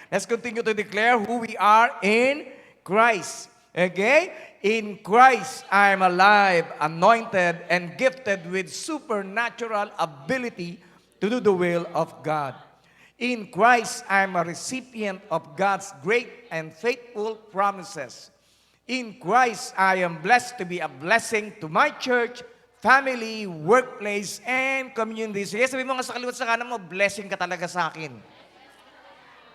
Let's continue to declare who we are in Christ. Okay? In Christ, I am alive, anointed, and gifted with supernatural ability to do the will of God. In Christ, I am a recipient of God's great and faithful promises. In Christ, I am blessed to be a blessing to my church, family, workplace, and community. Sige, sabi mo nga sa kaliwat sa kanan mo, blessing ka talaga sa akin.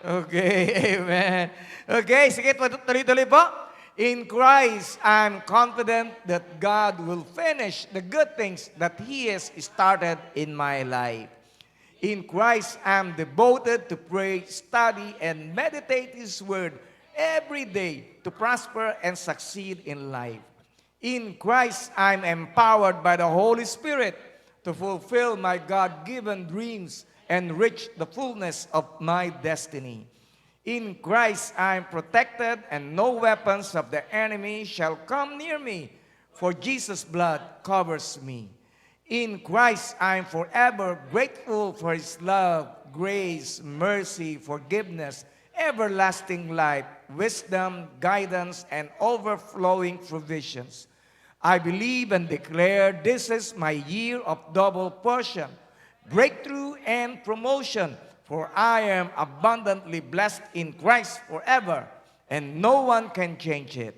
Okay, amen. Okay, sige, tuloy-tuloy po. In Christ, I'm confident that God will finish the good things that He has started in my life. In Christ, I'm devoted to pray, study, and meditate His Word every day to prosper and succeed in life. In Christ, I'm empowered by the Holy Spirit to fulfill my God-given dreams and reach the fullness of my destiny. In Christ, I am protected, and no weapons of the enemy shall come near me, for Jesus' blood covers me. In Christ, I am forever grateful for His love, grace, mercy, forgiveness, everlasting life, wisdom, guidance, and overflowing provisions. I believe and declare this is my year of double portion, breakthrough, and promotion, for I am abundantly blessed in Christ forever, and no one can change it.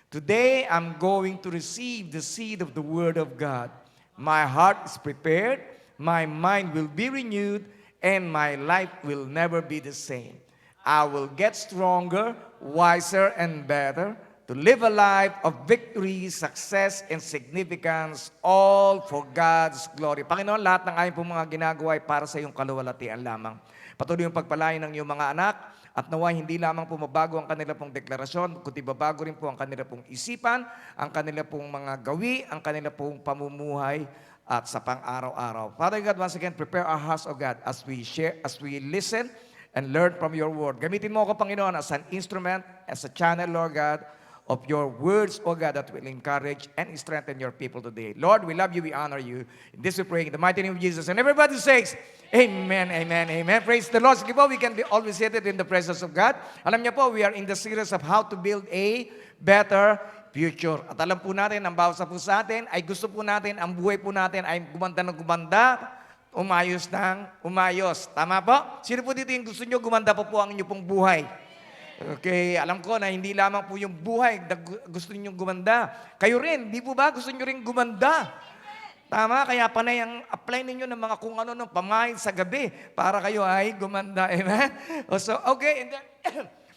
Today, I'm going to receive the seed of the Word of God. My heart is prepared, my mind will be renewed, and my life will never be the same. I will get stronger, wiser, and better to live a life of victory, success, and significance, all for God's glory. Panginoon, lahat ng aming pong mga ginagawa ay para sa iyong kaluwalhatian lamang. Patuloy yung pagpalain ng iyong mga anak, at nawa hindi lamang po mabago ang kanila pong deklarasyon, kundi babago rin po ang kanila pong isipan, ang kanila pong mga gawi, ang kanila pong pamumuhay at sa pang-araw-araw. Father God, once again, prepare our hearts, O God, as we share, as we listen, and learn from your word. Gamitin mo ako, Panginoon, as an instrument, as a channel, Lord God, of your words, O God, that will encourage and strengthen your people today. Lord, we love you, we honor you. In this we pray in the mighty name of Jesus. And everybody says, Amen, amen, amen. Praise the Lord. Sige po, we can be always seated in the presence of God. Alam niyo po, we are in the series of how to build a better future. At alam po natin, ang bawat po sa atin, ay gusto po natin, ang buhay po natin ay gumanda ng gumanda, umayos ng umayos. Tama po? Sino po dito yung gusto nyo gumanda pa po ang inyong pong buhay? Okay, alam ko na hindi lamang po yung buhay na gusto niyo gumanda. Kayo rin, di po ba gusto niyo rin gumanda? Tama, kaya panay ang apply ninyo ng mga kung ano ng pamain sa gabi para kayo ay gumanda. Amen? So, okay,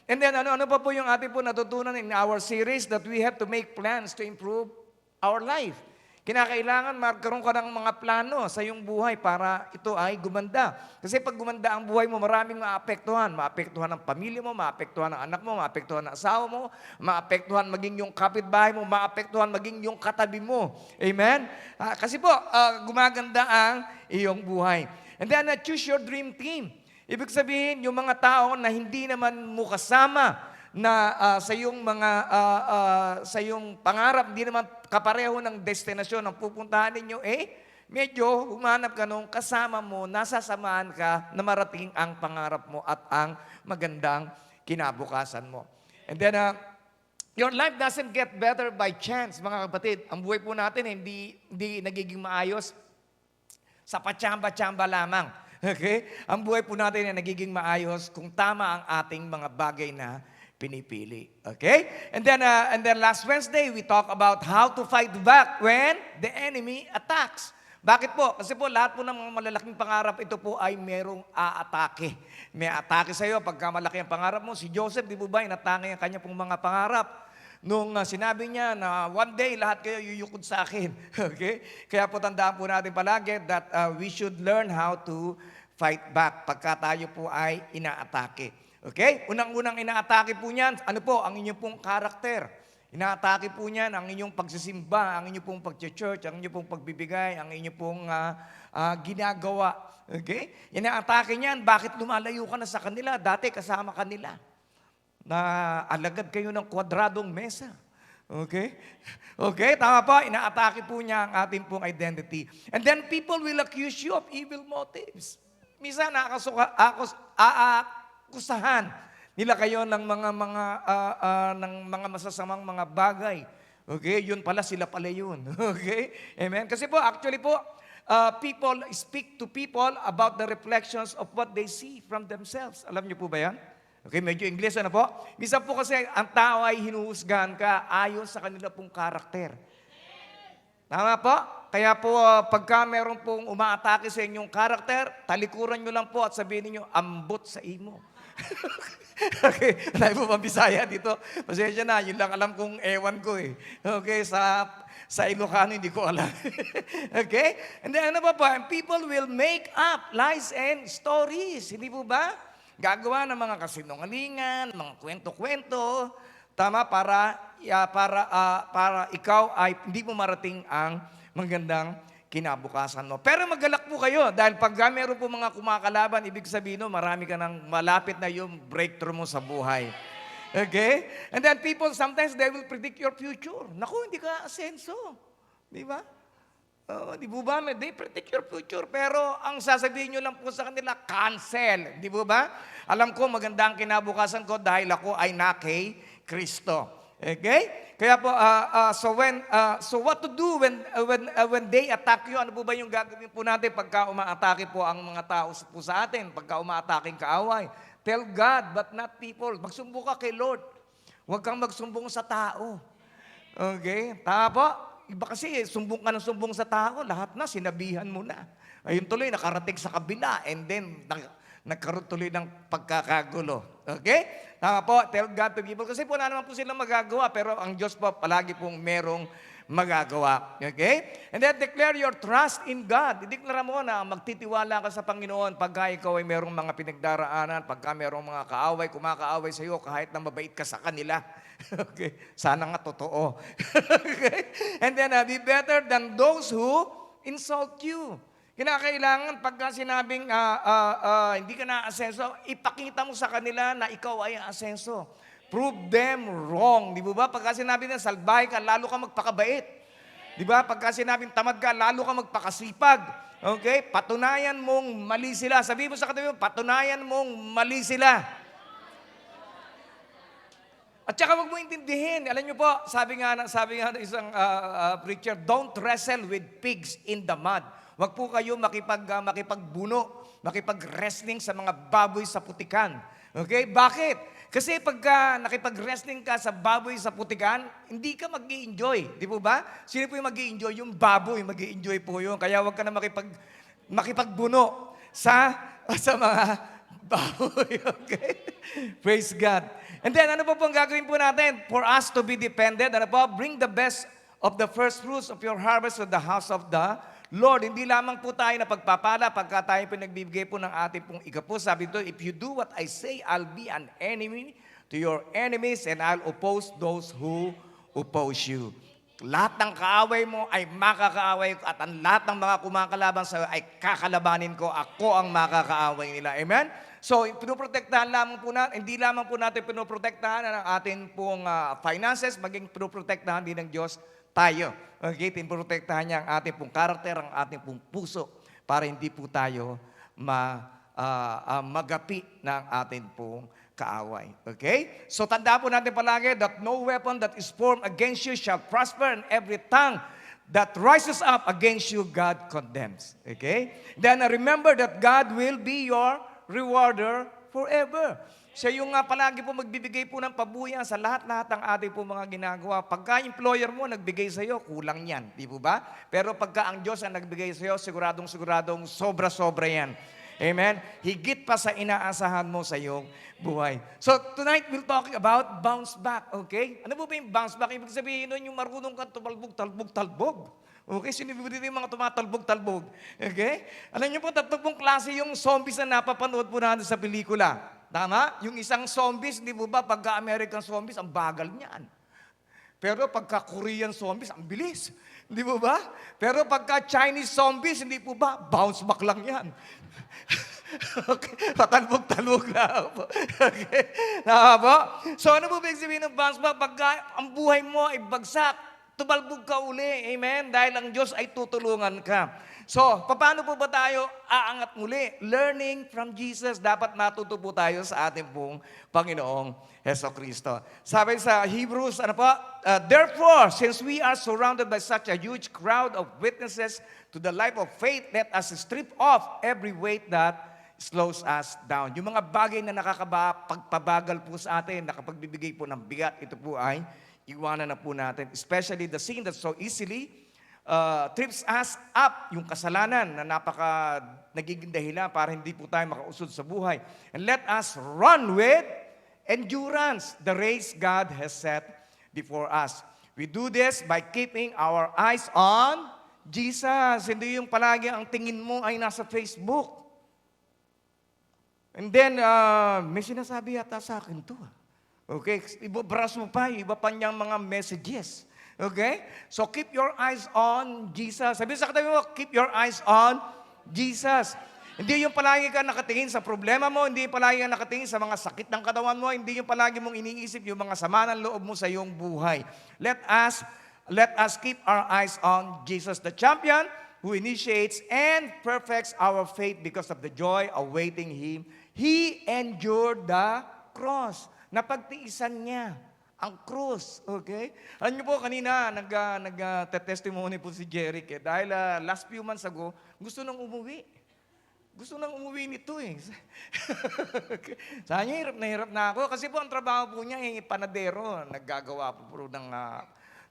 and then ano pa po yung ating po natutunan in our series that we have to make plans to improve our life. Kinakailangan magkaroon ka ng mga plano sa iyong buhay para ito ay gumanda. Kasi pag gumanda ang buhay mo, maraming maapektuhan. Maapektuhan ang pamilya mo, maapektuhan ang anak mo, maapektuhan ang asawa mo, maapektuhan maging yung kapitbahay mo, maapektuhan maging yung katabi mo. Amen? Kasi po, gumaganda ang iyong buhay. And then, choose your dream team. Ibig sabihin, yung mga tao na hindi naman mo kasama, na sa iyong mga sa iyong pangarap hindi naman kapareho ng destinasyon ng pupuntahan ninyo, medyo humanap ka nung kasama mo, nasasamahan ka na marating ang pangarap mo at ang magandang kinabukasan mo. And then your life doesn't get better by chance, mga kapatid. Ang buhay po natin hindi nagiging maayos sa patsamba-tsamba lamang. Okay? Ang buhay po natin ay nagiging maayos kung tama ang ating mga bagay na pinipili. Okay? And then last Wednesday, we talk about how to fight back when the enemy attacks. Bakit po? Kasi po lahat po ng mga malalaking pangarap, ito po ay merong aatake. May atake sa iyo pagka malaki ang pangarap mo. Si Joseph, di po ba, inatake ang kanya pong mga pangarap. Nung sinabi niya na one day, lahat kayo yuyukod sa akin. Okay? Kaya po tandaan po natin palagi that we should learn how to fight back pagka tayo po ay inaatake. Okay? Unang-unang inaatake po niyan, ano po, ang inyong pong karakter. Inaatake po niyan ang inyong pagsisimba, ang inyong pong pag-church, ang inyong pong pagbibigay, ang inyong pong ginagawa. Okay? Inaatake niyan, bakit lumalayo ka na sa kanila? Dati kasama kanila. Na alagad kayo ng kwadradong mesa. Okay? Okay, tama po. Inaatake po niya ang ating pong identity. And then people will accuse you of evil motives. Minsan, kusahan nila kayo ng mga masasamang mga bagay. Okay? Yun pala, sila pala yun. Okay? Amen? Kasi po, actually po, people speak to people about the reflections of what they see from themselves. Alam niyo po ba yan? Okay, medyo English na po. Minsan po kasi ang tao ay hinuhusgahan ka ayon sa kanila pong karakter. Tama po? Kaya po, pagka meron pong umaatake sa inyong karakter, talikuran nyo lang po at sabihin niyo ambot sa imo. Okay, alam mo ba Bisaya dito? Pasensya na, yun lang alam kong ewan ko eh. Okay, sa Ilocano hindi ko alam. Okay? And then ano pa? People will make up lies and stories. Hindi po ba? Gagawa ng mga kasinungalingan, mga kwento-kwento, tama, para ikaw ay hindi mo marating ang magandang kinabukasan mo. Pero magalak po kayo dahil pag meron po mga kumakalaban, ibig sabihin no, marami ka nang malapit na yung breakthrough mo sa buhay. Okay? And then people, sometimes they will predict your future. Naku, hindi ka asenso. Di ba? Di po ba? They predict your future. Pero ang sasabihin nyo lang po sa kanila, cancel. Di po ba? Alam ko, maganda ang kinabukasan ko dahil ako ay na kay Kristo. Okay? Kaya po, so what to do when they attack you? Ano po ba yung gagawin po natin pagka umaatake po ang mga tao po sa atin? Pagka umaatake kaaway? Tell God, but not people. Magsumbong ka kay Lord. Huwag kang magsumbong sa tao. Okay? Tama po? Iba kasi, sumbong ka ng sumbong sa tao, lahat na, sinabihan mo na. Ayun tuloy, nakarating sa kabila, and then, nagkaroon tuloy ng pagkakagulo. Okay? Tama po, tell God to people. Kasi po, wala naman po silang magagawa, pero ang Diyos po, palagi pong merong magagawa. Okay? And then, declare your trust in God. Ideklara mo na magtitiwala ka sa Panginoon pagka ikaw ay merong mga pinagdaraanan, pagka merong mga kaaway, kumakaaway sa iyo, kahit na mabait ka sa kanila. Okay? Sana nga totoo. Okay? And then, be better than those who insult you. Kinakailangan pagka sinabing hindi ka na-asenso, ipakita mo sa kanila na ikaw ay asenso. Prove them wrong. Di ba? Pagka sinabing na salbahe ka, lalo ka magpakabait. Di ba? Pagka sinabing tamad ka, lalo ka magpakasipag. Okay? Patunayan mong mali sila. Sabi mo sa katabi mo, patunayan mong mali sila. At saka wag mo intindihin. Alam niyo po, sabi nga ng isang preacher, don't wrestle with pigs in the mud. Wag po kayo makipagbuno, makipag-wrestling sa mga baboy sa putikan. Okay? Bakit? Kasi pagka nakipag-wrestling ka sa baboy sa putikan, hindi ka mag-i-enjoy. Di po ba? Sino po yung mag-i-enjoy? Yung baboy, mag-i-enjoy po yun. Kaya wag ka na makipagbuno sa mga baboy. Okay? Praise God. And then, ano po ang gagawin po natin? For us to be dependent, ano po? Bring the best of the first fruits of your harvest to the house of the Lord. Hindi lamang po tayo na pagpapala pagka tayo pinagbibigay po ng ating pong ikapo. Sabi ito, if you do what I say, I'll be an enemy to your enemies and I'll oppose those who oppose you. Lahat ng kaaway mo ay makakaaway ko at ang lahat ng mga kumakalaban sa iyo ay kakalabanin ko. Ako ang makakaaway nila. Amen? So, pinoprotektahan lamang po natin, hindi lamang po natin pinoprotektahan ang ating pong finances, maging pinoprotektahan din ng Diyos tayo. Okay? Pinoprotektahan niya ang ating pong karakter, ang ating pong puso para hindi po tayo magapi ng ating pong kaaway. Okay? So tandaan po natin palagi that no weapon that is formed against you shall prosper and every tongue that rises up against you, God condemns. Okay? Then remember that God will be your rewarder forever. Siya yung palagi po magbibigay po ng pabuya sa lahat-lahat ng ating po mga ginagawa. Pagka employer mo nagbigay sa iyo, kulang yan. Di po ba? Pero pagka ang Diyos ang nagbigay sa iyo, siguradong sobra-sobra yan. Amen? Higit pa sa inaasahan mo sa iyong buhay. So, tonight we'll talk about bounce back. Okay? Ano po ba yung bounce back? Ibig sabihin nun yung marunong ka tumalbog-talbog-talbog. Okay? Sino dito yung mga tumatalbog-talbog? Okay? Alam niyo po, tatlong klase yung zombies na napapanood po natin sa pelikula. Tama? Yung isang zombies, hindi po ba, pagka-American zombies, ang bagal niyan. Pero pagka-Korean zombies, ang bilis. Hindi po ba? Pero pagka-Chinese zombies, hindi po ba, bounce back lang yan. Okay? Patalbog-talbog na po. Okay? Tama po? So ano po ibig sabihin ng bounce back? Pagka ang buhay mo ay bagsak, tumalbog ka uli. Amen? Dahil ang Diyos ay tutulungan ka. So, paano po ba tayo aangat muli? Learning from Jesus. Dapat matuto po tayo sa ating pong Panginoong Hesukristo. Sabi sa Hebrews, therefore, since we are surrounded by such a huge crowd of witnesses to the life of faith, let us strip off every weight that slows us down. Yung mga bagay na nakakapagpabagal po sa atin, nakapagbibigay po ng bigat, ito po ay iwanan na po natin. Especially the sin that so easily trips us up, yung kasalanan na nagiging dahilan para hindi po tayo makausod sa buhay. And let us run with endurance the race God has set before us. We do this by keeping our eyes on Jesus. Hindi yung palagi ang tingin mo ay nasa Facebook. And then, may sinasabi yata sa akin to. Okay? Ibabras mo pa, iba pa niyang mga messages. Okay? So, keep your eyes on Jesus. Sabi sa katabi mo, keep your eyes on Jesus. Hindi yung palagi ka nakatingin sa problema mo, hindi yung palagi ka nakatingin sa mga sakit ng katawan mo, hindi yung palagi mong iniisip yung mga sama ng loob mo sa iyong buhay. Let us keep our eyes on Jesus, the champion who initiates and perfects our faith because of the joy awaiting Him. He endured the cross. Napagtiisan niya ang krus. Okay? Alam niyo po, kanina nag-testimony po si Jeric. Dahil last few months ago, gusto nang umuwi. Gusto nang umuwi nito eh. Okay. Sabi niya, hirap na ako. Kasi po ang trabaho po niya, panadero. Naggagawa po ng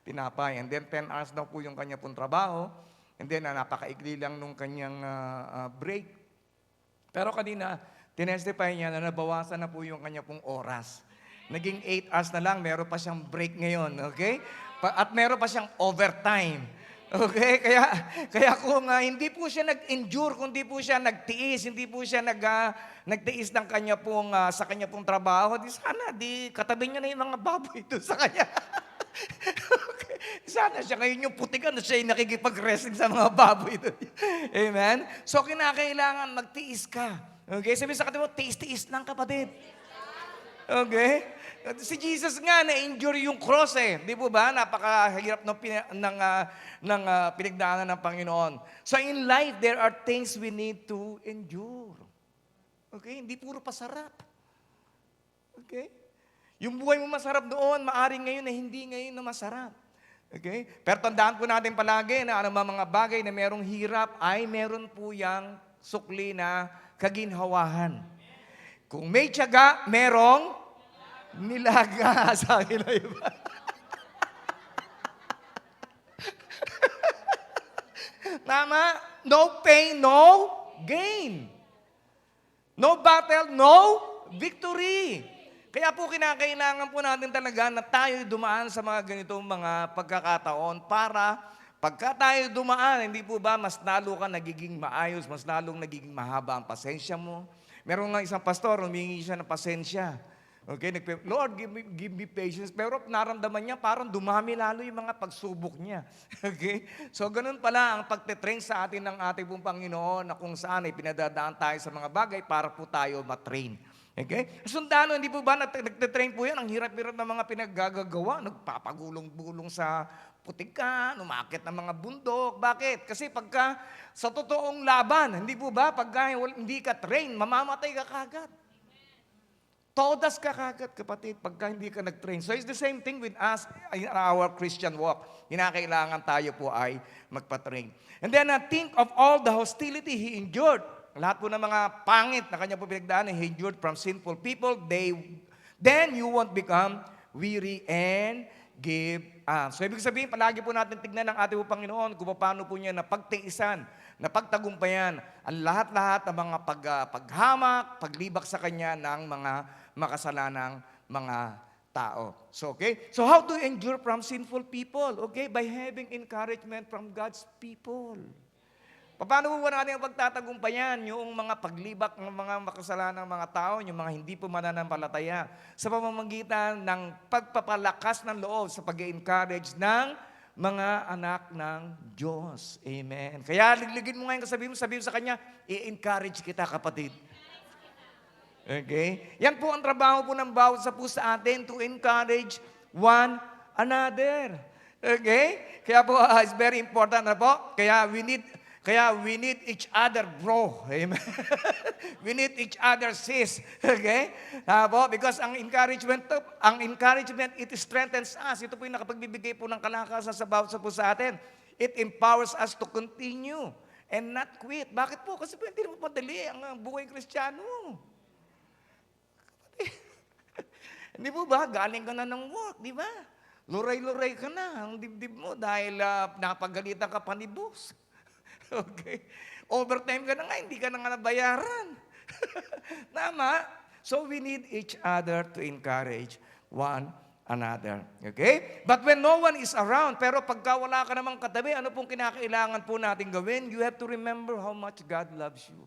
tinapay. And then 10 hours daw po yung kanya pong trabaho. And then napakaigli lang nung kanyang break. Pero kanina, tinestify niya na nabawasan na po yung kanya pong oras. Naging 8 hours na lang, meron pa siyang break ngayon, okay? At meron pa siyang overtime. Okay? Kaya kung hindi po siya nag-endure, kundi po siya nagtiis, hindi po siya nagtiis ng kanya pong, sa kanya pong trabaho, sana katabi niya na yung mga baboy doon sa kanya. Okay. Sana siya ngayon yung putikan na siya yung nakikipag-wrestling sa mga baboy doon. Amen? So, kinakailangan magtiis ka. Okay? Sabi sa katabi mo, tiis-tiis lang kapatid. Okay? Si Jesus nga, na-endure yung cross eh. Di po ba? Napakahirap ng pinagdaanan ng Panginoon. So in life, there are things we need to endure. Okay? Hindi puro pasarap. Okay? Yung buhay mo masarap doon, maaring ngayon na hindi ngayon na masarap. Okay? Pero tandaan po natin palagi na mga bagay na merong hirap ay meron po yang sukli na kaginhawahan. Kung may tiyaga, merong nilaga. Sabi na iba. Tama? No pain, no gain. No battle, no victory. Kaya po kinakailangan po natin talaga na tayo dumaan sa mga ganitong mga pagkakataon para pagka tayo dumaan, hindi po ba mas lalo ka nagiging maayos, mas lalong nagiging mahaba ang pasensya mo. Meron nga isang pastor, humingi siya ng pasensya. Okay, Lord, give me patience. Pero naramdaman niya, parang dumami lalo yung mga pagsubok niya. Okay? So, ganun pala ang pagtitrain sa atin ng ating pong Panginoon na kung saan ay pinadadaan tayo sa mga bagay para po tayo matrain. Okay? Sundalo, hindi po ba nagtitrain po yan? Ang hirap-hirap ng mga pinaggagawa. Nagpapagulong-bulong sa putikan, umakit ng mga bundok. Bakit? Kasi pagka sa totoong laban, hindi po ba, pagka hindi ka train, mamamatay ka kagad. Todas ka kagad, kapatid, pagka hindi ka nag-train. So it's the same thing with us in our Christian walk. Kinakailangan tayo po ay magpa-train. And then think of all the hostility He endured. Lahat po ng mga pangit na kanya po pinagdaanan, He endured from sinful people. Then you won't become weary and give up. So ibig sabihin, palagi po natin tignan ng ating Panginoon kung paano po niya napagtiisan, napagtagumpayan ang lahat-lahat ng mga paghamak, paglibak sa Kanya ng mga makasalanang mga tao. So, okay? So how to endure from sinful people? Okay? By having encouragement from God's people. Paano po ba natin ang pagtatagumpayan yung mga paglibak ng mga makasalanang mga tao, yung mga hindi po mananampalataya, sa pamamagitan ng pagpapalakas ng loob sa pag-encourage ng mga anak ng Diyos. Amen. Kaya ligligin mo ngayon, sabihin mo sa Kanya, i-encourage kita, kapatid. Okay? Yan po ang trabaho po ng bawat isa po sa atin to encourage one another. Okay? Kaya po, it's very important na po. Kaya we need, Kaya we need each other, bro. Amen. We need each other, sis. Okay? Because ang encouragement, it strengthens us. Ito po yung nakapagbibigay po ng kalakasan sa bawat sa po sa atin. It empowers us to continue and not quit. Bakit po? Kasi po hindi naman madali ang buhay Kristiyano. Hindi po ba? Galing ka na ng work, di ba? Luray-luray ka na ang dibdib mo dahil napagalitan ka pa ni boss. Okay? Overtime ka na nga, hindi ka na nga nabayaran. Tama? So we need each other to encourage one another. Okay? But when no one is around, pero pagka wala ka namang katabi, ano pong kinakailangan po natin gawin? You have to remember how much God loves you.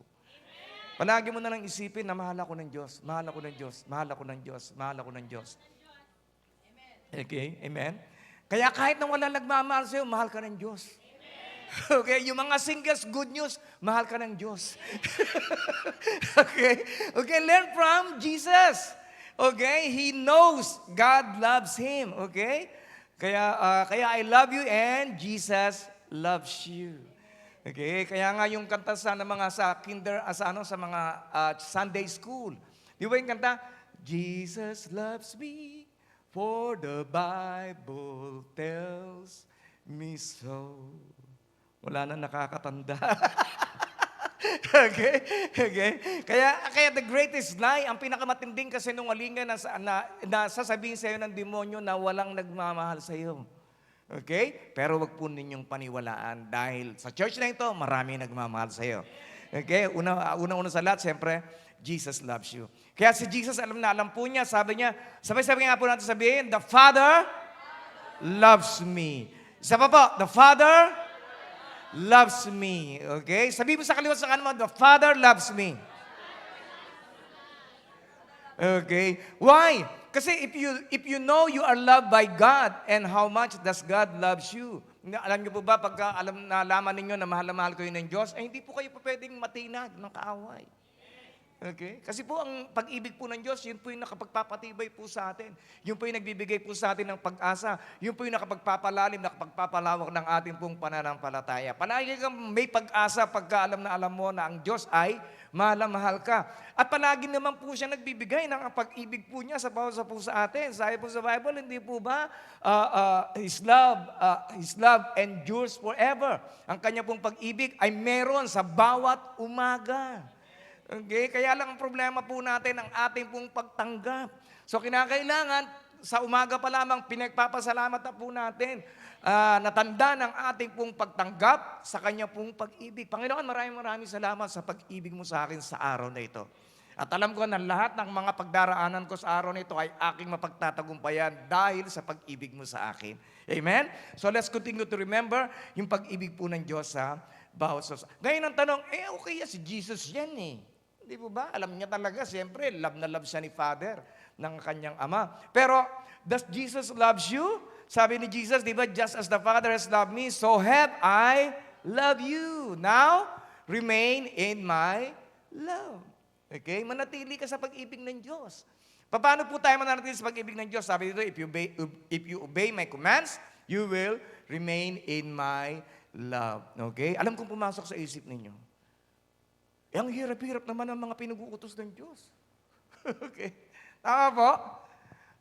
Palagi mo na lang isipin na mahal ako ng Diyos, mahal ako ng Diyos, mahal ako ng Diyos, mahal ako ng Diyos. Okay? Amen? Kaya kahit na wala nagmamahal sa'yo, mahal ka ng Diyos. Okay? Yung mga singles, good news, mahal ka ng Diyos. Okay? Okay, learn from Jesus. Okay? He knows God loves him. Okay? Kaya I love you and Jesus loves you. Okay, kaya nga yung kanta sa mga sa mga Sunday school. Di ba yung kanta? Jesus loves me, for the Bible tells me so. Wala na nakakatanda. Okay? Kaya the greatest lie, ang pinakamatinding kasinungalingan na sasabihin sa iyo ng demonyo na walang nagmamahal sa iyo. Okay? Pero wag po ninyong paniwalaan dahil sa church na ito, marami nagmamahal sa iyo. Okay? Una sa lahat, siyempre, Jesus loves you. Kaya si Jesus, alam po niya, sabi niya, sabay-sabay nga po natin sabihin, the Father loves me. Isa pa po, the Father loves me. Okay? Sabi mo sa kaliwa sa kanan mo, the Father loves me. Okay? Why? Kasi if you know you are loved by God and how much does God loves you. Alam niyo po ba, pagka nalaman ninyo na mahal kayo ng Diyos, ay hindi po kayo po pwedeng matinag ng kaaway. Okay? Kasi po ang pag-ibig po ng Diyos, yun po yung nakapagpapatibay po sa atin. Yun po yung nagbibigay po sa atin ng pag-asa. Yun po yung nakapagpapalalim, nakapagpapalawak ng ating pong pananampalataya. Palagi kang may pag-asa pagka alam mo na ang Diyos ay mahal ka. At palagi naman po siya nagbibigay ng pag-ibig po niya sa bawat po sa atin. Sabi po sa Bible, hindi po ba His love endures forever. Ang kanya pong pag-ibig ay meron sa bawat umaga. Okay? Kaya lang ang problema po natin ang ating pong pagtanggap. So kinakailangan, sa umaga pa lamang, pinagpapasalamat na po natin. Natanda ng ating pong pagtanggap sa kanya pong pag-ibig. Panginoon, maraming salamat sa pag-ibig mo sa akin sa araw na ito. At alam ko na lahat ng mga pagdaraanan ko sa araw na ito ay aking mapagtatagumpayan dahil sa pag-ibig mo sa akin. Amen? So let's continue to remember yung pag-ibig po ng Diyos sa bawat sa. Ngayon ang tanong, okay si Jesus yan eh. Di po ba? Alam niya talaga, siyempre, love na love siya ni Father ng kanyang Ama. Pero, does Jesus loves you? Sabi ni Jesus, di ba, just as the Father has loved me, so have I loved you. Now, remain in my love. Okay? Manatili ka sa pag-ibig ng Diyos. Paano po tayo manatili sa pag-ibig ng Diyos? Sabi dito, if you obey my commands, you will remain in my love. Okay? Alam kong pumasok sa isip ninyo. Ang hirap-hirap naman ang mga pinag-uutos ng Diyos. Okay? Tama po?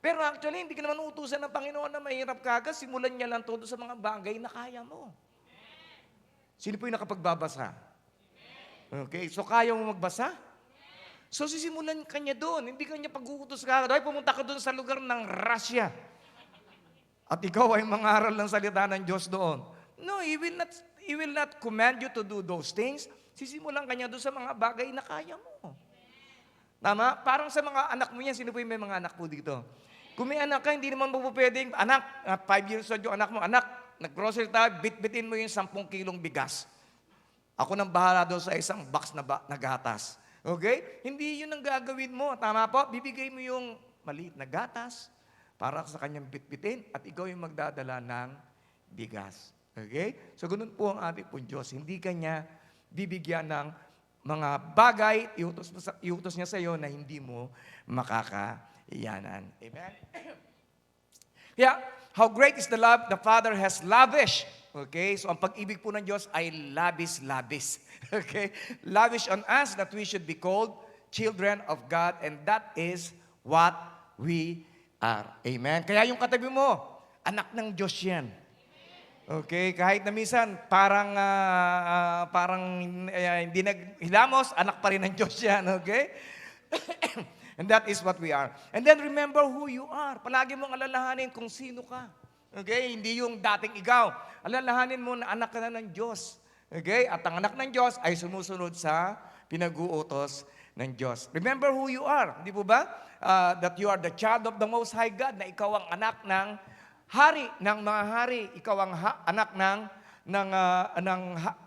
Pero actually, hindi ka naman utusan ng Panginoon na mahirap ka. Simulan niya lang todo sa mga bagay na kaya mo. Sino po yung nakapagbabasa? Okay? So, kaya mo magbasa? So, sisimulan ka niya doon. Hindi ka niya pag-uutos ka. Dahil pumunta ka doon sa lugar ng Russia. At ikaw ay mangaral ng salita ng Diyos doon. No, He will not command you to do those things. Sisimulan ka niya doon sa mga bagay na kaya mo. Tama? Parang sa mga anak mo yan, sino po yung may mga anak po dito? Kung may anak ka, hindi naman po pwedeng, anak, 5 years old yung anak mo, anak, nag-grocery tayo, bit-bitin mo yung 10 kilong bigas. Ako nang bahala doon sa isang box na gatas. Okay? Hindi yun ang gagawin mo. Tama po? Bibigay mo yung maliit na gatas para sa kanyang bit-bitin at ikaw yung magdadala ng bigas. Okay? So, ganun po ang ating po Diyos. Hindi kanya bibigyan ng mga bagay, iutos niya sa iyo na hindi mo makakayanan. Amen? Yeah, how great is the love the Father has lavished Okay? So ang pag-ibig po ng Diyos ay labis-labis. Okay? Lavish on us that we should be called children of God, and that is what we are. Amen? Kaya yung katabi mo, anak ng Diyos yan. Okay? Kahit na minsan parang hindi naghilamos, anak pa rin ng Diyos yan. Okay? And that is what we are. And then remember who you are. Palagi mong alalahanin kung sino ka. Okay? Hindi yung dating ikaw. Alalahanin mo na anak ka na ng Diyos. Okay? At ang anak ng Diyos ay sumusunod sa pinag-uutos ng Diyos. Remember who you are. Hindi po ba? That you are the child of the Most High God, na ikaw ang anak ng hari ng mga hari. Ikaw ang anak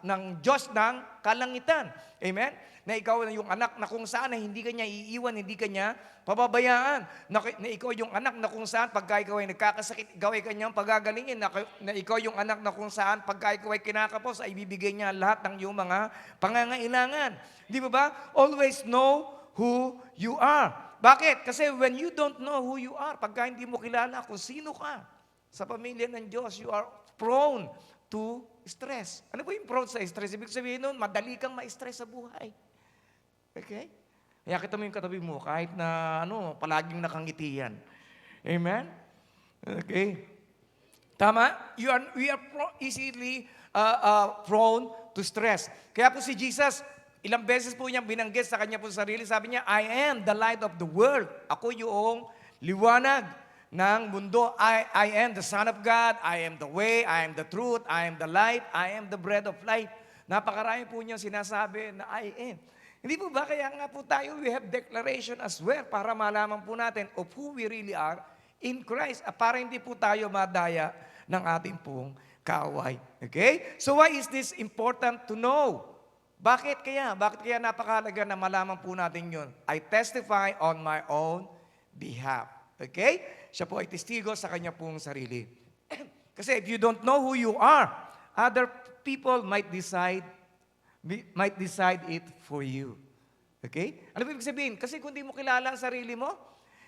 ng Diyos ng kalangitan. Amen? Na ikaw yung anak na kung saan na hindi ka niya iiwan, hindi ka niya pababayaan. Na ikaw yung anak na kung saan pagka ikaw ay nagkakasakit, ikaw ay kanyang pagagalingin. Na ikaw yung anak na kung saan pagka ikaw ay kinakapos, ay bibigay niya lahat ng iyong mga pangangailangan. Di ba ba? Always know who you are. Bakit? Kasi when you don't know who you are, pagka hindi mo kilala kung sino ka sa pamilya ng Diyos, you are prone to stress. Ano ba yung prone sa stress? Ibig sabihin nun, madali kang ma-stress sa buhay. Okay? Kaya kita mo yung katabi mo, kahit na palaging nakangiti yan. Amen? Okay? Tama? We are easily prone to stress. Kaya po si Jesus, ilang beses po niyang binanggit sa kanya po sarili, sabi niya, I am the light of the world. Ako yung liwanag ng mundo. I am the Son of God. I am the way. I am the truth. I am the light. I am the bread of life. Napakarami po niyang sinasabi na I am. Hindi po ba? Kaya nga po tayo, we have declaration as well para malaman po natin of who we really are in Christ. Para hindi po tayo madaya ng ating pong kaaway. Okay? So why is this important to know? Bakit kaya? Bakit kaya napakahalaga na malaman po natin yun? I testify on my own behalf. Okay? Siya po ay testigo sa kanya pong sarili. Kasi if you don't know who you are, other people might decide it for you. Okay? Ano ibig sabihin? Kasi kung di mo kilala ang sarili mo,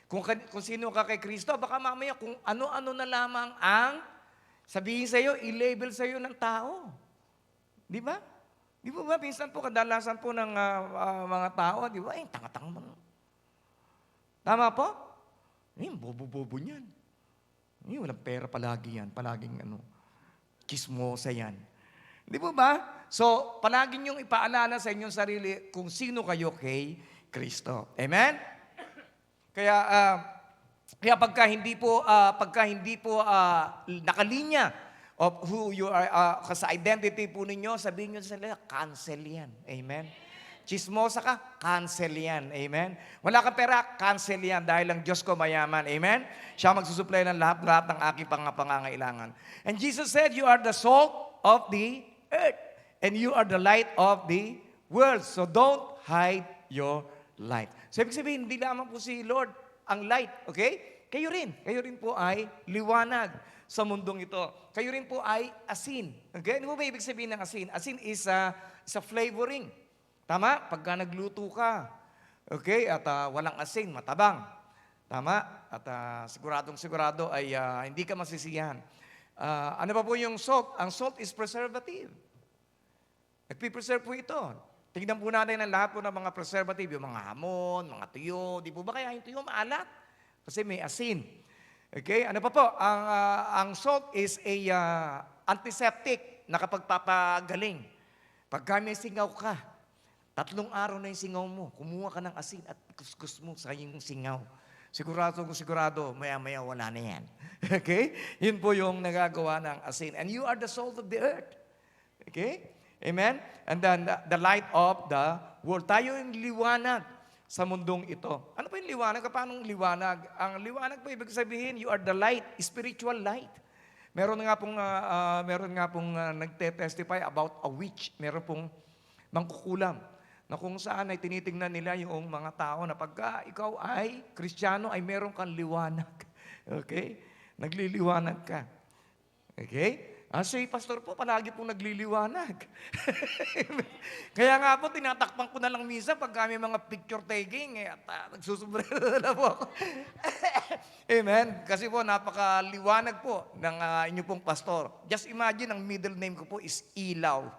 kung sino ka kay Kristo, baka mamaya kung ano-ano na lamang ang sabihin sa'yo, i-label sa'yo ng tao. Di ba? Di ba minsan po, kadalasan po ng mga tao, di ba, tanga-tanga mo. Tama po? Bobo-bobo niyan. Walang pera palagi yan. Palaging chismosa yan. Di ba ba? So, palagi niyong ipaalala sa inyong sarili kung sino kayo kay Kristo. Amen? Kaya pagka hindi po nakalinya of who you are, sa identity po ninyo, sabihin nyo sa nila, cancel yan. Amen? Chismosa ka, cancel yan. Amen? Wala kang pera, cancel yan dahil ang Diyos ko mayaman. Amen? Siya magsusupply ng lahat ng aking pangangailangan. And Jesus said, you are the salt of the earth. And you are the light of the world. So don't hide your light. So ibig sabihin, hindi lamang po si Lord ang light. Okay? Kayo rin po ay liwanag sa mundong ito. Kayo rin po ay asin. Okay? Ano ba ibig sabihin ng asin? Asin is a flavoring. Tama? Pagka nagluto ka, okay, at walang asin, matabang. Tama? At sigurado ay hindi ka masisiyahan. Ano pa po yung salt? Ang salt is preservative. Nagpipreserve po ito. Tingnan po natin ang lahat po ng mga preservative, yung mga hamon, mga tuyo. Di po ba kaya yung tuyo maalat? Kasi may asin. Okay? Ano pa po? Ang salt is a antiseptic na kapagpapagaling. Pagka may singaw ka, 3 araw na yung singaw mo, kumuha ka ng asin at kuskus mo sa iyong singaw. Sigurado, maya-maya wala na yan. Okay? Yun po yung nagagawa ng asin. And you are the salt of the earth. Okay? Amen? And then the light of the world. Tayo yung liwanag sa mundong ito. Ano pa yung liwanag? Paano liwanag? Ang liwanag po ibig sabihin, you are the light, spiritual light. Meron nga pong nagte-testify about a witch. Meron pong mangkukulam na kung saan ay tinitingnan nila yung mga tao na pagka ikaw ay Kristiyano ay meron kang liwanag. Okay? Nagliliwanag ka. Okay? Si pastor po, palagi pong nagliliwanag. Kaya nga po, tinatakpan ko na lang minsan pag may mga picture taking, at nagsusumbrero na po ako. Amen? Kasi po, napakaliwanag po ng inyo pong pastor. Just imagine, ang middle name ko po is Ilaw.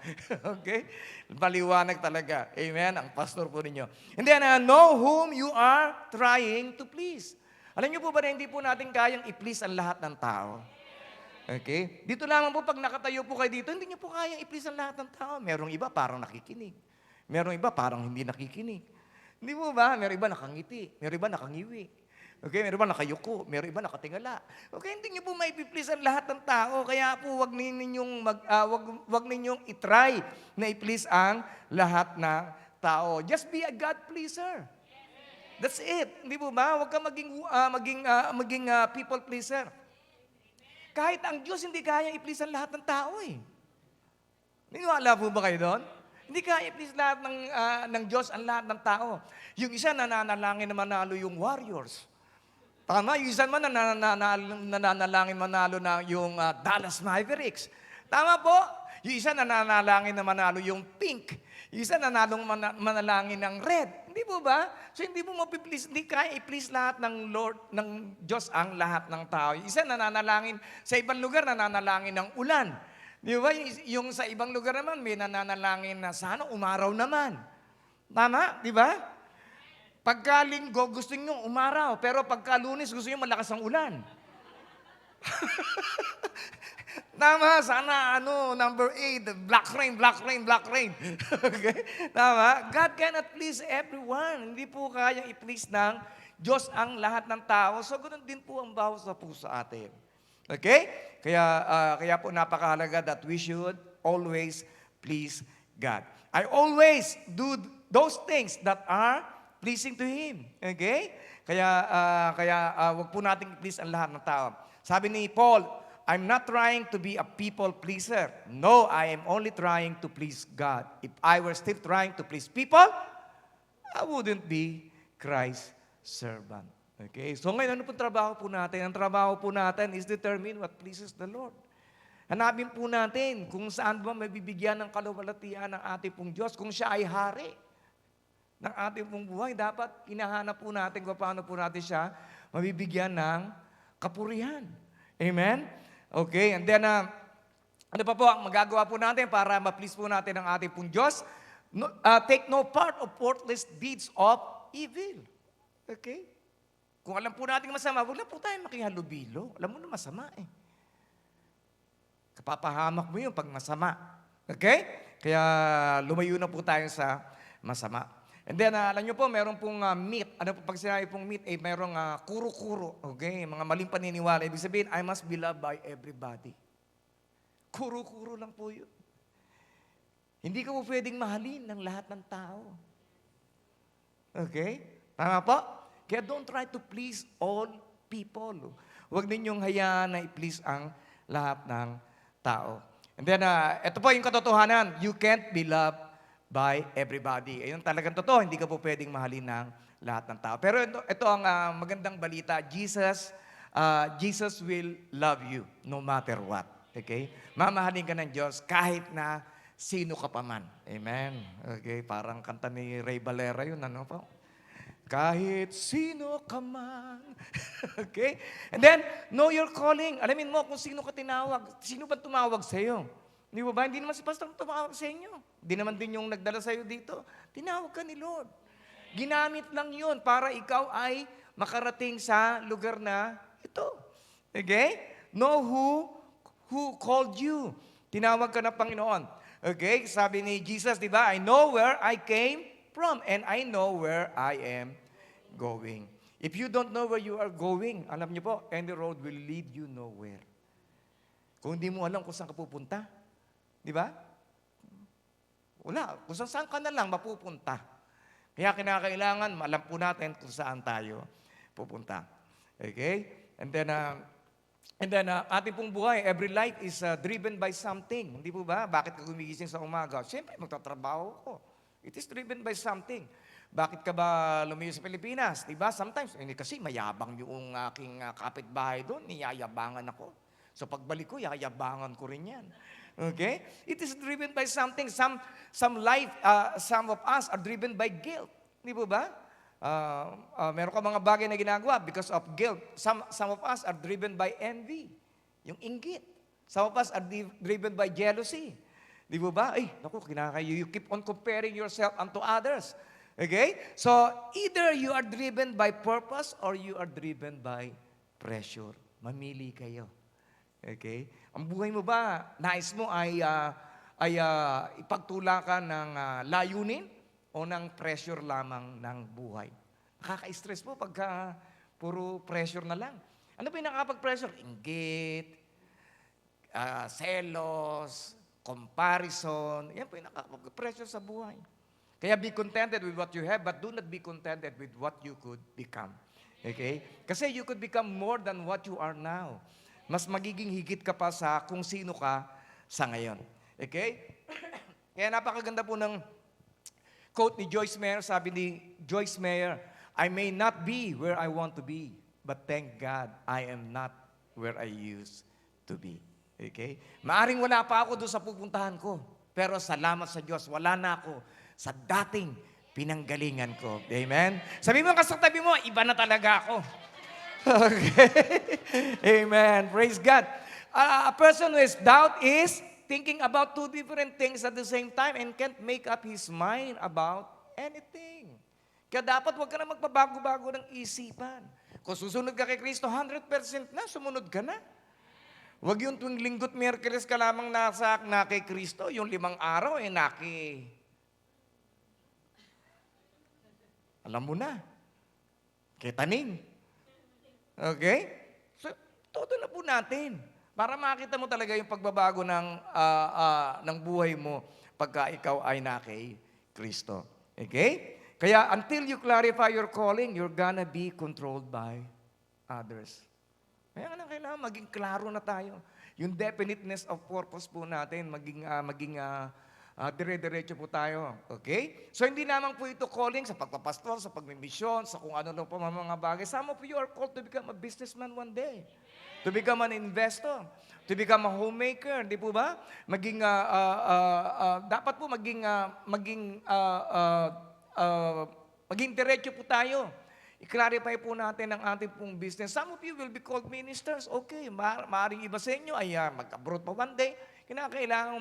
Okay? Paliwanag talaga. Amen? Ang pastor po ninyo. And then, know whom you are trying to please. Alam niyo po ba na hindi po natin kayang i-please ang lahat ng tao? Okay? Dito lamang po, pag nakatayo po kayo dito, hindi niyo po kayang i-please ang lahat ng tao. Merong iba parang nakikinig. Merong iba parang hindi nakikinig. Hindi po ba? Merong iba nakangiti. Merong iba nakangiwi. Okay, meron iba nakayuko, meron iba nakatingala. Okay, hindi niyo po mai-please ang lahat ng tao. Kaya po wag ninyong i-try na i-please ang lahat ng tao. Just be a God pleaser. That's it. Hindi po ba? Huwag ka maging people pleaser. Kahit ang Diyos hindi kaya i-please ang lahat ng tao eh. Niniwala po ba kayo doon? Hindi kaya i-please lahat ng Diyos ang lahat ng tao. Yung isa nananalangin na manalo yung Warriors. Tama, yung isa man nananalangin manalo na yung Dallas Mavericks. Tama po, yung isa nananalangin na manalo yung Pink. Yung isa manalangin ng Red. Hindi po ba? So hindi mo mapiplease, hindi kaya i-please lahat ng Lord, ng Diyos ang lahat ng tao. Yung isa nananalangin, sa ibang lugar nananalangin ng ulan. Di ba? Yung sa ibang lugar naman, may nananalangin na sana umaraw naman. Tama? Di ba? Pagka Linggo, gusto nyo umaraw. Pero pagka Lunes, gusto nyo malakas ang ulan. Tama, sana number 8, black rain, black rain, black rain. Okay? Tama? God cannot please everyone. Hindi po kayang i-please ng Diyos ang lahat ng tao. So, ganoon din po ang bawat sa puso atin. Okay? Kaya po napakahalaga that we should always please God. I always do those things that are pleasing to Him. Okay? Kaya wag po nating i-please ang lahat ng tao. Sabi ni Paul, I'm not trying to be a people pleaser. No, I am only trying to please God. If I were still trying to please people, I wouldn't be Christ's servant. Okay? So ngayon, ano po trabaho po natin? Ang trabaho po natin is determine what pleases the Lord. Hanapin po natin kung saan ba mabibigyan ng kaluwalhatian ng ating pong Diyos. Kung siya ay hari ng ating pong buhay, dapat hinahanap po natin kung paano po natin siya mabibigyan ng kapurihan. Amen? Okay, and then, ano pa po ang magagawa po natin para ma-please po natin ang ating pong Diyos? Take no part of worthless deeds of evil. Okay? Kung alam po natin masama, huwag na po tayo makihalubilo. Alam mo na masama eh. Kapapahamak mo yun pag masama. Okay? Kaya lumayo na po tayo sa masama. And then, alam nyo po, meron pong myth. Ano po pag sinabi pong myth, merong kuro-kuro. Okay? Mga maling paniniwala. Ibig sabihin, I must be loved by everybody. Kuro-kuro lang po yun. Hindi ka po pwedeng mahalin ng lahat ng tao. Okay? Tama po? Kaya don't try to please all people. Huwag ninyong hayaan na i-please ang lahat ng tao. And then, ito po yung katotohanan. You can't be loved by everybody. Ayun talagang totoo, hindi ka po pwedeng mahalin ng lahat ng tao. Pero ito ang magandang balita. Jesus will love you no matter what. Okay? Mamahalin ka ng Diyos kahit na sino ka pa man. Amen? Okay? Parang kanta ni Ray Valera yun, ano po? Kahit sino ka man. Okay? And then, know your calling. Alamin mo kung sino ka tinawag. Sino ba tumawag sa'yo? Di ba? Hindi naman si pastor tumawag sa inyo. Hindi naman din yung nagdala sa iyo dito. Tinawag ka ni Lord. Ginamit lang yun para ikaw ay makarating sa lugar na ito. Okay? Know who called you. Tinawag ka ng Panginoon. Okay? Sabi ni Jesus, di ba? I know where I came from and I know where I am going. If you don't know where you are going, alam niyo po, any road will lead you nowhere. Kung hindi mo alam kung saan ka pupunta, di ba? Wala. Kung saan ka na lang mapupunta. Kaya kinakailangan, alam po natin kung saan tayo pupunta. Okay? And then ating pong buhay, every life is driven by something. Hindi po ba? Bakit ka gumigising sa umaga? Siyempre, magtatrabaho ko. It is driven by something. Bakit ka ba lumiyo sa Pilipinas? Di ba? Sometimes, kasi mayabang yung aking kapitbahay doon, niyayabangan ako. So pagbalik ko, yayabangan ko rin yan. Okay? It is driven by something. Some of us are driven by guilt. Di ba? Meron ka mga bagay na ginagawa because of guilt. Some of us are driven by envy, yung inggit. Some of us are driven by jealousy. Di ba? Ay, naku, you keep on comparing yourself unto others. Okay? So, either you are driven by purpose or you are driven by pressure. Mamili kayo. Okay? Ang buhay mo ba, nais mo ay ipagtulakan ng layunin o ng pressure lamang ng buhay? Nakaka-stress po pagka puro pressure na lang. Ano ba yung nakapag-pressure? Inggit, selos, comparison. Yan po yung nakapag-pressure sa buhay. Kaya be contented with what you have, but do not be contented with what you could become. Okay? Kasi you could become more than what you are now. Mas magiging higit ka pa sa kung sino ka sa ngayon. Okay? Kaya napakaganda po ng quote ni Joyce Meyer. Sabi ni Joyce Meyer, I may not be where I want to be, but thank God I am not where I used to be. Okay? Maaring wala pa ako doon sa pupuntahan ko. Pero salamat sa Diyos, wala na ako sa dating pinanggalingan ko. Amen? Sabi mo kasatabi mo, iba na talaga ako. Okay? Amen. Praise God. A person who has doubt is thinking about two different things at the same time and can't make up his mind about anything. Kaya dapat huwag ka na magpabago-bago ng isipan. Kung susunod ka kay Kristo, 100% na, sumunod ka na. Huwag yung tuwing linggo't Miyerkules ka lamang na kay Kristo, yung 5 araw, alam mo na, kay taning. Okay? So, todo na po natin. Para makita mo talaga yung pagbabago ng buhay mo pagka ikaw ay na kay Kristo. Okay? Kaya until you clarify your calling, you're gonna be controlled by others. Kaya nga kailangan maging klaro na tayo. Yung definiteness of purpose po natin, maging dire-diretso po tayo. Okay? So hindi naman po ito calling sa pagpapastor, sa pagmimisyon, sa kung ano po mga bagay. Some of you are called to become a businessman one day. To become an investor. To become a homemaker. Di po ba? Dapat po maging diretso po tayo. I-clarify po natin ang ating pong business. Some of you will be called ministers. Okay, maaaring iba sa inyo ay mag-abroad pa one day. Kailangan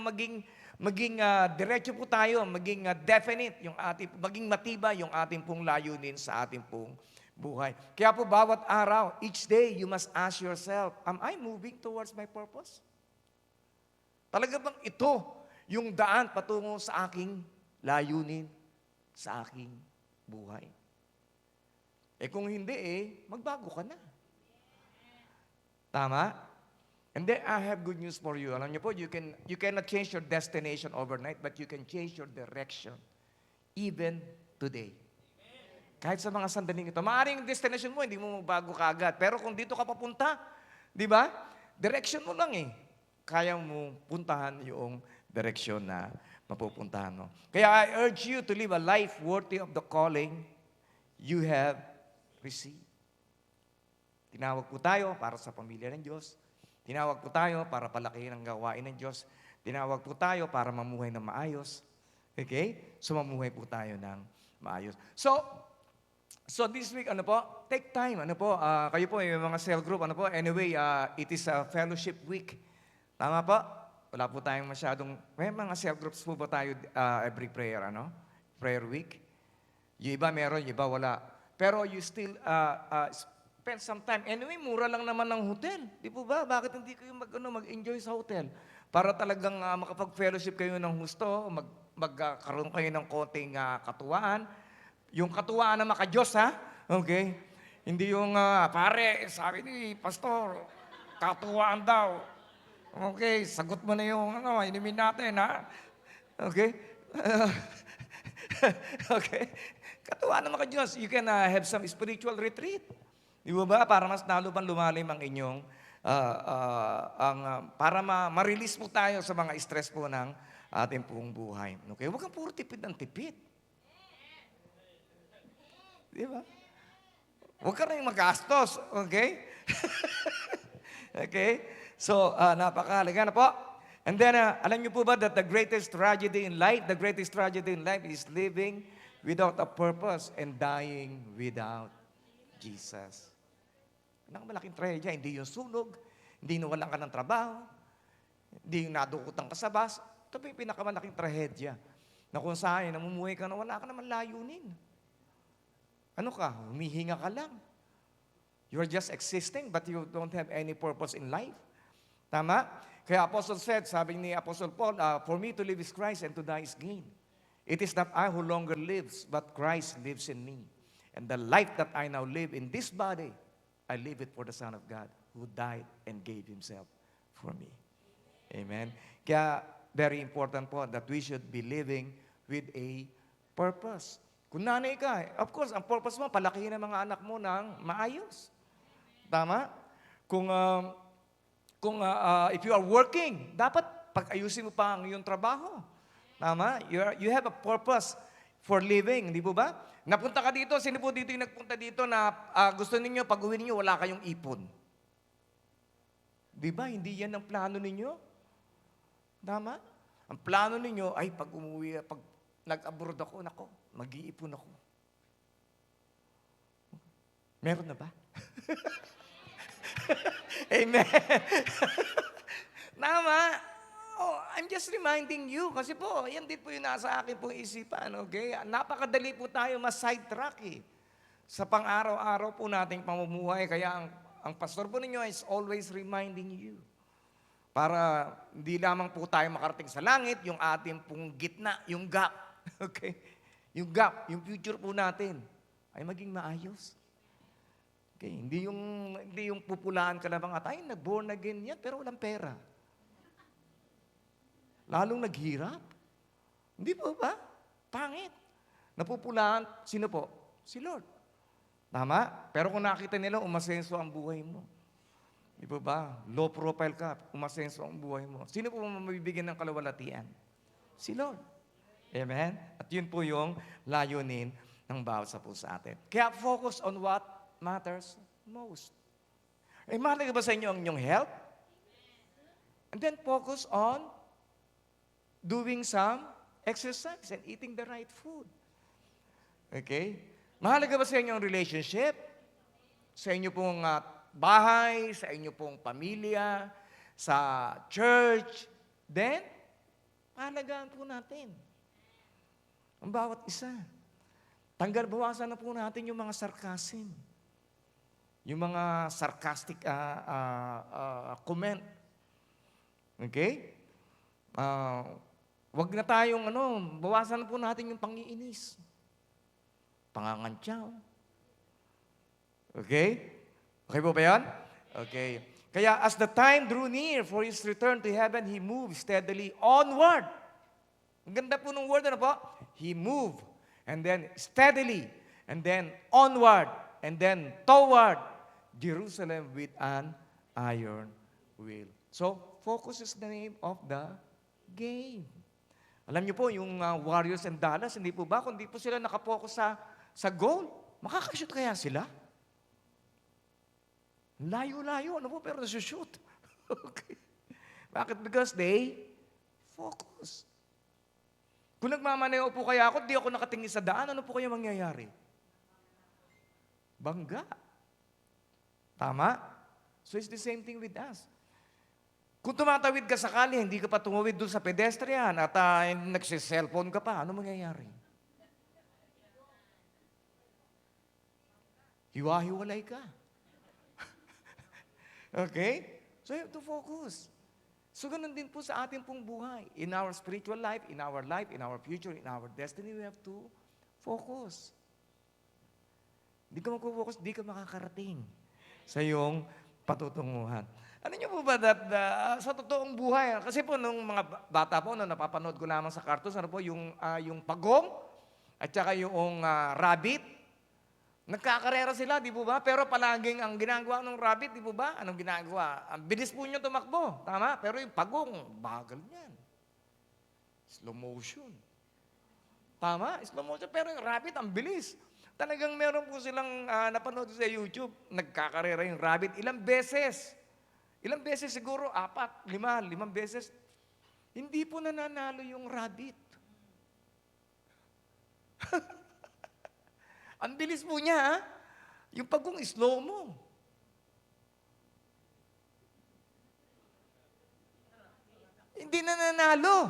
maging diretso po tayo, maging definite yung maging matibay yung ating pong layunin sa ating pong buhay. Kaya po bawat araw, each day, you must ask yourself, am I moving towards my purpose? Talaga bang ito yung daan patungo sa aking layunin, sa aking buhay? Kung hindi magbago ka na. Tama? And then I have good news for you. Alam niyo po, you cannot change your destination overnight, but you can change your direction even today. Kahit sa mga sandaling ito. Maaaring destination mo, hindi mo magbago kaagad. Pero kung dito ka papunta, di ba? Direction mo lang Kaya mo puntahan yung direction na mapupuntahan mo. Kaya I urge you to live a life worthy of the calling you have received. Tinawag po tayo para sa pamilya ng Diyos. Tinawag po tayo para palakihin ang gawain ng Diyos. Tinawag po tayo para mamuhay ng maayos. Okay? So mamuhay po tayo ng maayos. So this week, take time, kayo po, yung mga cell group, anyway, it is a fellowship week. Tama po? Wala po tayong masyadong, may mga cell groups po ba tayo every prayer, prayer week? Yung iba meron, yung iba wala. Pero you still spend some time. Anyway, mura lang naman ng hotel. Di po ba? Bakit hindi kayo mag-enjoy sa hotel? Para talagang makapag-fellowship kayo ng husto, magkaroon kayo ng konting katuwaan. Yung katuwaan na maka-Diyos, ha? Okay? Hindi yung, pare, sabi ni Pastor, katuwaan daw. Okay, sagot mo na yung, inumin natin, ha? Okay? Okay? Katuwaan na maka-Diyos. You can have some spiritual retreat. Di ba? Para mas lalo pang lumalim ang inyong, para ma-release po tayo sa mga stress po ng ating pong buhay. Okay? Huwag kang puro tipid ng tipid. Di ba? Huwag ka rin magastos. Okay? Okay? So, napakahalaga na po. And then, alam niyo po ba that the greatest tragedy in life is living without a purpose and dying without Jesus. Malaking trahedya, hindi yung sunog, hindi nawalan ka ng trabaho, hindi yung nadukutan ka sa bus. Ito pa yung pinakamalaking trahedya na kung saan namumuhay ka na wala ka naman layunin. Ano ka? Humihinga ka lang. You're just existing but you don't have any purpose in life. Tama? Kaya Apostle said, sabi ni Apostle Paul, for me to live is Christ and to die is gain. It is not I who longer lives, but Christ lives in me. And the life that I now live in this body, I live it for the Son of God who died and gave Himself for me. Amen? Kaya very important po that we should be living with a purpose. Kung nanay ka, of course, ang purpose mo, palakihin ang mga anak mo ng maayos. Tama? If you are working, dapat pag-ayusin mo pa ang iyong trabaho. Tama? You have a purpose for living, di po ba? Napunta ka dito, sino po dito yung nagpunta dito na gusto ninyo, pag uwi ninyo, wala kayong ipon? Di ba? Hindi yan ang plano ninyo. Tama? Ang plano ninyo ay pag umuwi, pag nag-abroad ako, nako, mag-iipon ako. Meron na ba? Amen. Tama. Oh, I'm just reminding you. Kasi po, yan din po yung nasa akin pong isipan. Okay? Napakadali po tayo mas-sidetrack sa pang-araw-araw po nating pamumuhay. Kaya ang pastor po ninyo is always reminding you. Para hindi lamang po tayo makarating sa langit, yung ating pong gitna, yung gap. Okay? Yung gap, yung future po natin ay maging maayos. Okay? Hindi yung pupulaan ka na mga tayo, nag-born again yan, pero walang pera. Lalong naghirap. Hindi po ba? Pangit. Napupulaan, sino po? Si Lord. Tama? Pero kung nakita nila, umasenso ang buhay mo. Di po ba? Low profile ka, umasenso ang buhay mo. Sino po mabibigyan ng kalawalatian? Si Lord. Amen? At yun po yung layunin ng bawat sa po sa atin. Kaya focus on what matters most. Eh, mahalaga ba sa inyo ang inyong health? And then focus on doing some exercise and eating the right food. Okay? Mahalaga ba sa inyo ang relationship? Sa inyo pong bahay, sa inyo pong pamilya, sa church? Then, mahalagaan po natin ang bawat isa. Bawasan na po natin yung mga sarcasm. Yung mga sarcastic comment. Okay? Wag na tayong bawasan na po natin yung pangiinis. Pangangantyaw. Okay? Okay po ba yan? Okay. Kaya as the time drew near for His return to heaven, He moved steadily onward. Ang ganda po ng word, ano po? He moved. And then steadily. And then onward. And then toward Jerusalem with an iron will. So, focus is the name of the game. Alam niyo po, yung Warriors and Dallas, hindi po ba? Kung di po sila nakapokus sa goal, makakashoot kaya sila? Layo-layo, ano po, pero nasushoot. Okay. Bakit? Because they focus. Kung nagmamaneo po kaya ako, di ako nakatingin sa daan, ano po kaya mangyayari? Bangga. Tama? So it's the same thing with us. Kung tumatawid ka sakali, hindi ka pa tumawid doon sa pedestrian at nagsiselfone ka pa, ano mangyayari? Hiwa-hiwalay ka. Okay? So you have to focus. So ganun din po sa ating pong buhay. In our spiritual life, in our future, in our destiny, we have to focus. Hindi ka mag-focus, hindi ka makakarating sa iyong patutunguhan. Ano niyo po ba that sa totoong buhay, kasi po nung mga bata po, nung napapanood ko lamang sa cartoons, ano po, yung pagong at saka yung rabbit, nagkakarera sila, di po ba? Pero palaging ang ginagawa ng rabbit, di po ba? Anong ginagawa? Ang bilis po niyo tumakbo, tama? Pero yung pagong, bagal niyan. Slow motion. Tama? Slow motion. Pero yung rabbit, ang bilis. Talagang meron po silang napanood sa YouTube, nagkakarera yung rabbit ilang beses. Ilang beses siguro? 4, 5 beses. Hindi po nananalo yung rabbit. Ang bilis po niya, ha? Yung pagong slow mo. Hindi na nanalo.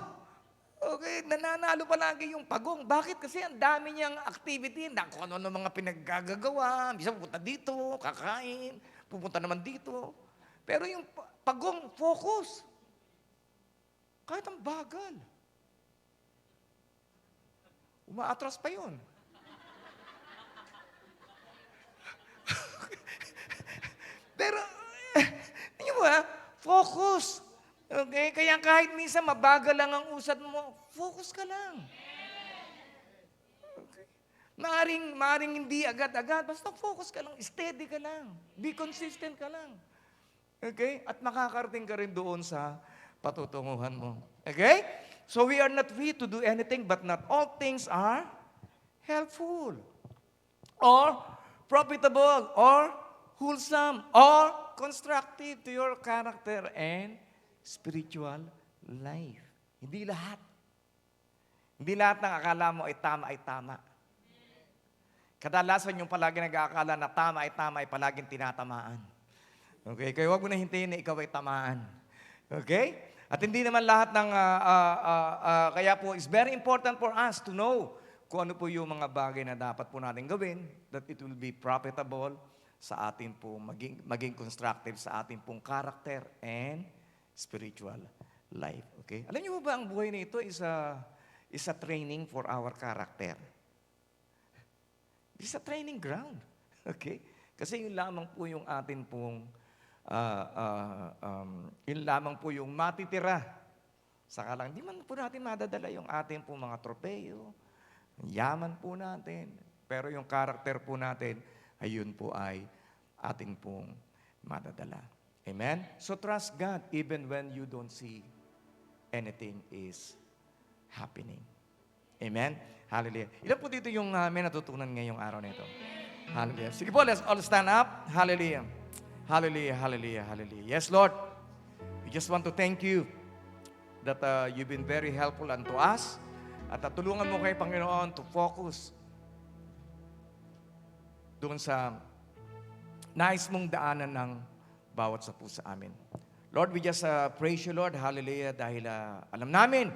Okay, nananalo palagi yung pagong. Bakit? Kasi ang dami niyang activity, na kung ano mga pinaggagawa. Bisa pupunta dito, kakain, pupunta naman dito. Pero yung pagong, focus. Kahit ang bagal. Umaatras pa yun. Pero, yun mo focus. Okay? Kaya kahit minsan mabagal lang ang usad mo, focus ka lang. Okay? Maaring hindi agad-agad, basta focus ka lang, steady ka lang, be consistent ka lang. Okay? At makakarating ka rin doon sa patutunguhan mo. Okay? So we are not free to do anything, but not all things are helpful, or profitable, or wholesome, or constructive to your character and spiritual life. Hindi lahat. Hindi lahat ng akala mo ay tama. Kadalasan yung palagi nag-aakala na tama ay palaging tinatamaan. Okay? Kaya huwag mo na hintayin na ikaw ay tamaan. Okay? At hindi naman lahat ng, kaya po, it's very important for us to know kung ano po yung mga bagay na dapat po natin gawin, that it will be profitable sa atin po, maging constructive sa ating pong character and spiritual life. Okay? Alam niyo ba ang buhay na ito is a training for our character. It's a training ground. Okay? Kasi yun lamang po yung atin pong yun lamang po yung matitira. Saka lang, di man po natin madadala yung ating po mga tropeyo, yaman po natin. Pero yung character po natin, ayun po ay ating pong madadala. Amen? So trust God even when you don't see anything is happening. Amen? Hallelujah. Ilan po dito yung may natutunan ngayong araw na ito? Hallelujah. Sige po, let's all stand up. Hallelujah. Hallelujah, hallelujah, hallelujah. Yes, Lord. We just want to thank you that you've been very helpful unto us. At tulungan mo kay Panginoon to focus doon sa nais mong daanan ng bawat sa puso amin. Lord, we just praise you, Lord. Hallelujah. Dahil alam namin,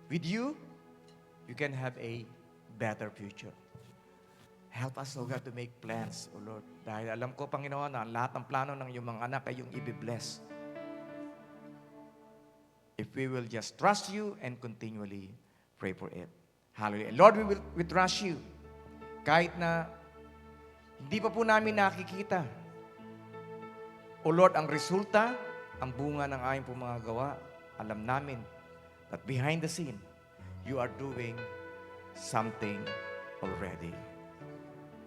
with you, you can have a better future. Help us, O God, to make plans, O Lord. Dahil alam ko, Panginoon, na lahat ng plano ng iyong mga anak ay yung i-bless. If we will just trust you and continually pray for it. Hallelujah. Lord, we trust you. Kahit na hindi pa po namin nakikita, O Lord, ang resulta, ang bunga ng aming po mga gawa, alam namin that behind the scene, you are doing something already.